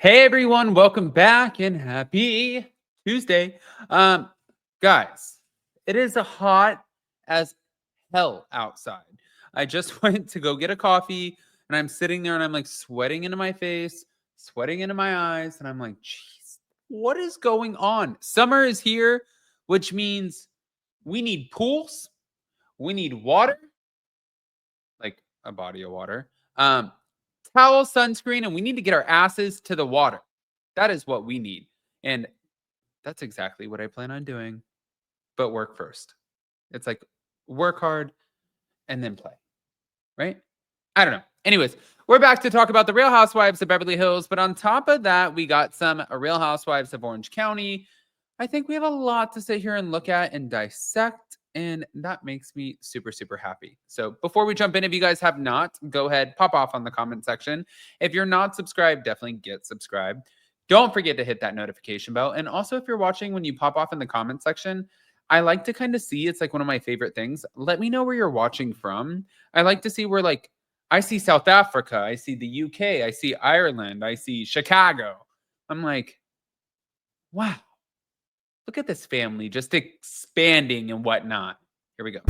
Hey everyone, welcome back and happy Tuesday. Um, guys, it is a hot as hell outside. I just went to go get a coffee and I'm sitting there and I'm like sweating into my face, sweating into my eyes, and I'm like, jeez, what is going on? Summer is here, which means we need pools, we need water, like a body of water. Towel, sunscreen, and we need to get our asses to the water. That is what we need. And that's exactly what I plan on doing, but work first. It's like work hard and then play, right? I don't know. Anyways, we're back to talk about the Real Housewives of Beverly Hills. But on top of that, we got some Real Housewives of Orange County. I think we have a lot to sit here and look at and dissect. And that makes me super, super happy. So before we jump in, if you guys have not, go ahead, pop off on the comment section. If you're not subscribed, definitely get subscribed. Don't forget to hit that notification bell. And also, if you're watching when you pop off in the comment section, I like to kind of see, it's like one of my favorite things. Let me know where you're watching from. I like to see where, like, I see South Africa, I see the UK, I see Ireland, I see Chicago. I'm like, wow, look at this family just expanding and whatnot. Here we go.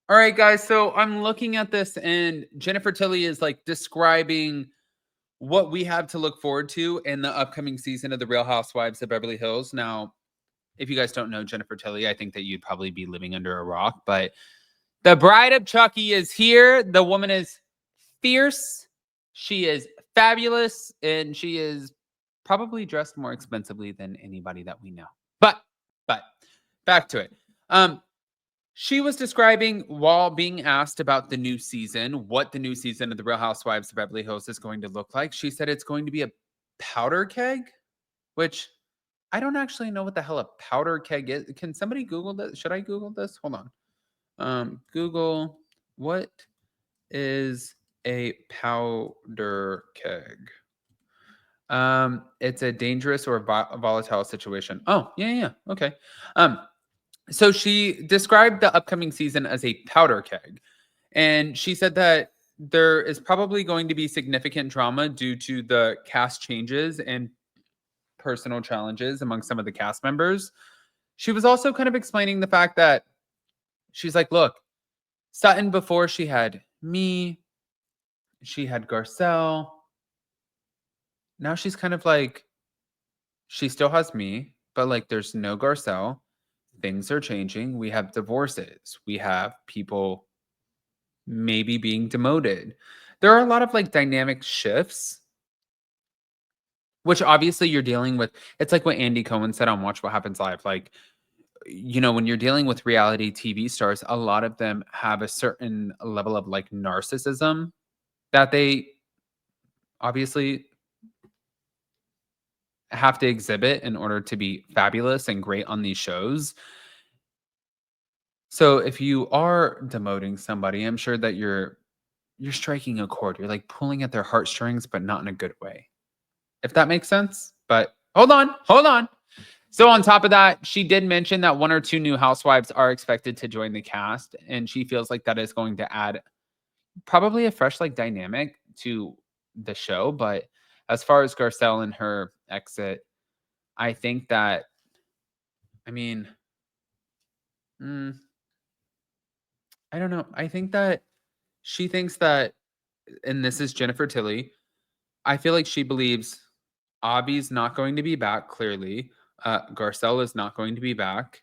All right, guys. So I'm looking at this, and Jennifer Tilly is like describing what we have to look forward to in the upcoming season of The Real Housewives of Beverly Hills. Now, if you guys don't know Jennifer Tilly, I think that you'd probably be living under a rock, but the bride of Chucky is here. The woman is fierce. She is fabulous, and she is probably dressed more expensively than anybody that we know. But back to it. She was describing while being asked about the new season, what the new season of The Real Housewives of Beverly Hills is going to look like. She said it's going to be a powder keg, which I don't actually know what the hell a powder keg is. Can somebody Google this? Should I Google this? Hold on. Google, what is a powder keg? It's a dangerous or volatile situation. Oh, yeah. Okay. So she described the upcoming season as a powder keg. And she said that there is probably going to be significant drama due to the cast changes and personal challenges among some of the cast members. She was also kind of explaining the fact that she's like, look, Sutton, before she had me, she had Garcelle. Now she's kind of like, she still has me, but like there's no Garcelle. Things are changing. We have divorces. We have people maybe being demoted. There are a lot of like dynamic shifts, which obviously you're dealing with. It's like what Andy Cohen said on Watch What Happens Live. Like, when you're dealing with reality TV stars, a lot of them have a certain level of like narcissism that they obviously have to exhibit in order to be fabulous and great on these shows. So if you are demoting somebody, I'm sure that you're striking a chord. You're like pulling at their heartstrings, but not in a good way. If that makes sense. But hold on. So on top of that, she did mention that one or two new housewives are expected to join the cast, and she feels like that is going to add probably a fresh like dynamic to the show. But as far as Garcelle and her exit, I think that, I mean, I don't know. I think that she thinks that, and this is Jennifer Tilly, I feel like she believes Abby's not going to be back, clearly. Garcelle is not going to be back.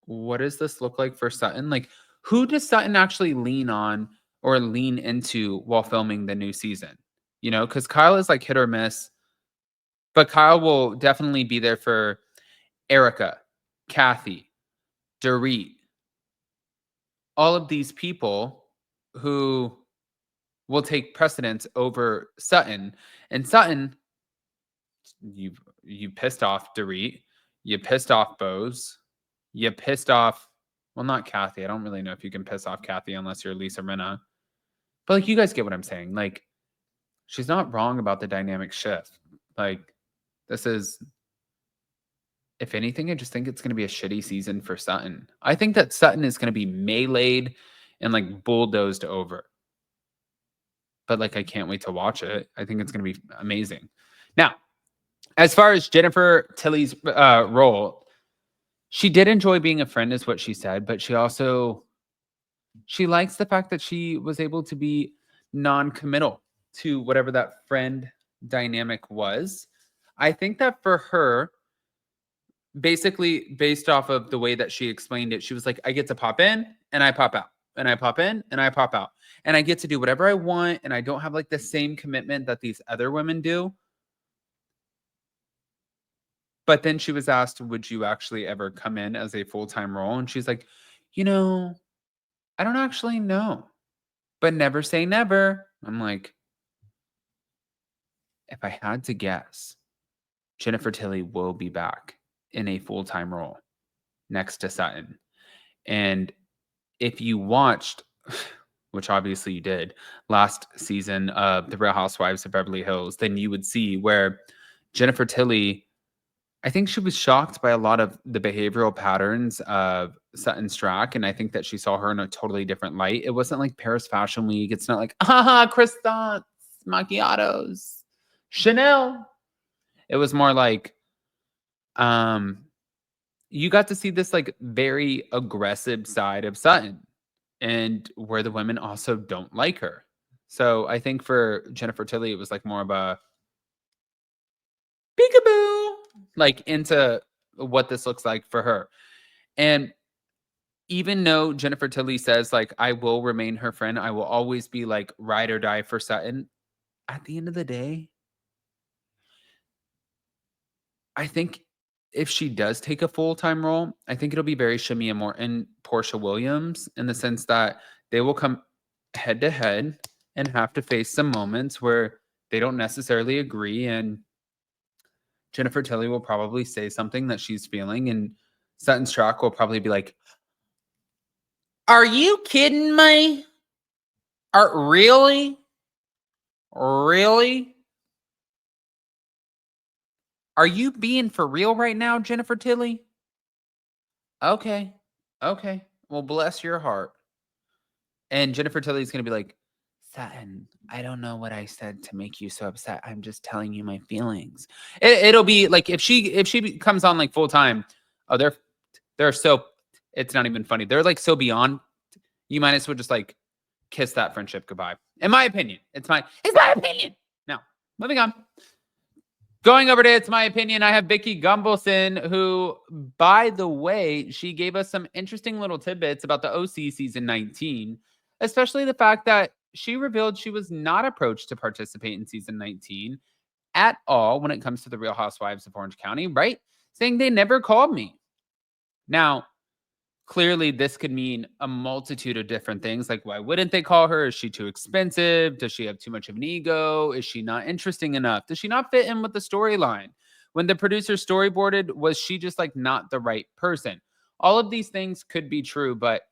What does this look like for Sutton? Like, who does Sutton actually lean on or lean into while filming the new season? Because Kyle is like hit or miss, but Kyle will definitely be there for Erica, Kathy, Dorit, all of these people who will take precedence over Sutton. And Sutton, you pissed off Dorit, you pissed off Bose, you pissed off, well, not Kathy. I don't really know if you can piss off Kathy unless you're Lisa Rinna. But like, you guys get what I'm saying. Like, she's not wrong about the dynamic shift. Like, this is, if anything, I just think it's going to be a shitty season for Sutton. I think that Sutton is going to be meleeed and like bulldozed over. But like, I can't wait to watch it. I think it's going to be amazing. Now, as far as Jennifer Tilly's role, she did enjoy being a friend, is what she said, but she likes the fact that she was able to be non-committal to whatever that friend dynamic was. I think that for her, basically based off of the way that she explained it, she was like, I get to pop in and I pop out, and I pop in and I pop out, and I get to do whatever I want, and I don't have like the same commitment that these other women do. But then she was asked, would you actually ever come in as a full-time role? And she's like, I don't actually know, but never say never. I'm like, if I had to guess, Jennifer Tilly will be back in a full-time role next to Sutton. And if you watched, which obviously you did, last season of The Real Housewives of Beverly Hills, then you would see where Jennifer Tilly, I think she was shocked by a lot of the behavioral patterns of Sutton Strack, and I think that she saw her in a totally different light. It wasn't like Paris Fashion Week. It's not like, croissants, macchiatos, Chanel. It was more like, you got to see this like very aggressive side of Sutton, and where the women also don't like her. So I think for Jennifer Tilly, it was like more of a peekaboo, like into what this looks like for her. And even though Jennifer Tilly says like, I will remain her friend, I will always be like ride or die for Sutton, at the end of the day, I think if she does take a full-time role, I think it'll be very Shamia Morton, Portia Williams, in the sense that they will come head to head and have to face some moments where they don't necessarily agree, and Jennifer Tilly will probably say something that she's feeling, and Sutton Strack will probably be like, are you kidding me? Really? Really? Are you being for real right now, Jennifer Tilly? Okay. Okay. Well, bless your heart. And Jennifer Tilly's going to be like, Sutton, I don't know what I said to make you so upset. I'm just telling you my feelings. It'll be like if she comes on like full time, oh, they're so, it's not even funny. They're like so beyond. You might as well just like kiss that friendship goodbye. In my opinion, it's my opinion. Now, moving on. Going over to It's My Opinion, I have Vicki Gunvalson, who, by the way, she gave us some interesting little tidbits about the OC season 19, especially the fact that she revealed she was not approached to participate in season 19 at all when it comes to the Real Housewives of Orange County, right? Saying they never called me. Now, clearly, this could mean a multitude of different things. Like, why wouldn't they call her? Is she too expensive? Does she have too much of an ego? Is she not interesting enough? Does she not fit in with the storyline? When the producer storyboarded, was she just like not the right person? All of these things could be true, but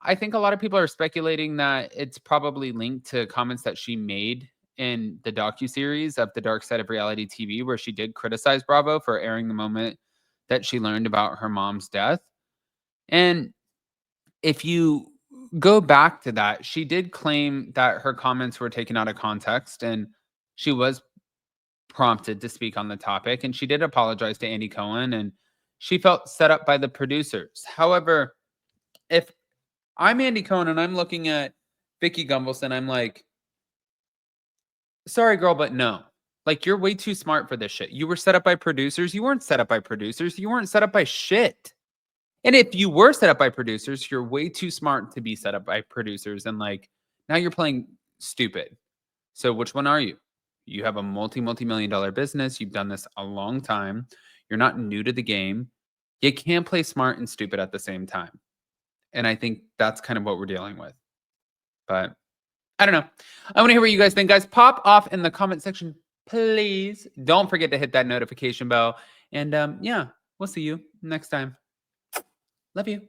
I think a lot of people are speculating that it's probably linked to comments that she made in the docuseries of The Dark Side of Reality TV, where she did criticize Bravo for airing the moment that she learned about her mom's death. And if you go back to that, she did claim that her comments were taken out of context, and she was prompted to speak on the topic, and she did apologize to Andy Cohen, and she felt set up by the producers. However, if I'm Andy Cohen and I'm looking at Vicki Gunvalson, I'm like, sorry, girl, but no. Like, you're way too smart for this shit. You were set up by producers. You weren't set up by producers. You weren't set up by shit. And if you were set up by producers, you're way too smart to be set up by producers. And like, now you're playing stupid. So which one are you? You have a multi-million-dollar business. You've done this a long time. You're not new to the game. You can't play smart and stupid at the same time. And I think that's kind of what we're dealing with. But I don't know. I want to hear what you guys think, guys. Pop off in the comment section, please. Don't forget to hit that notification bell. And yeah, we'll see you next time. Love you.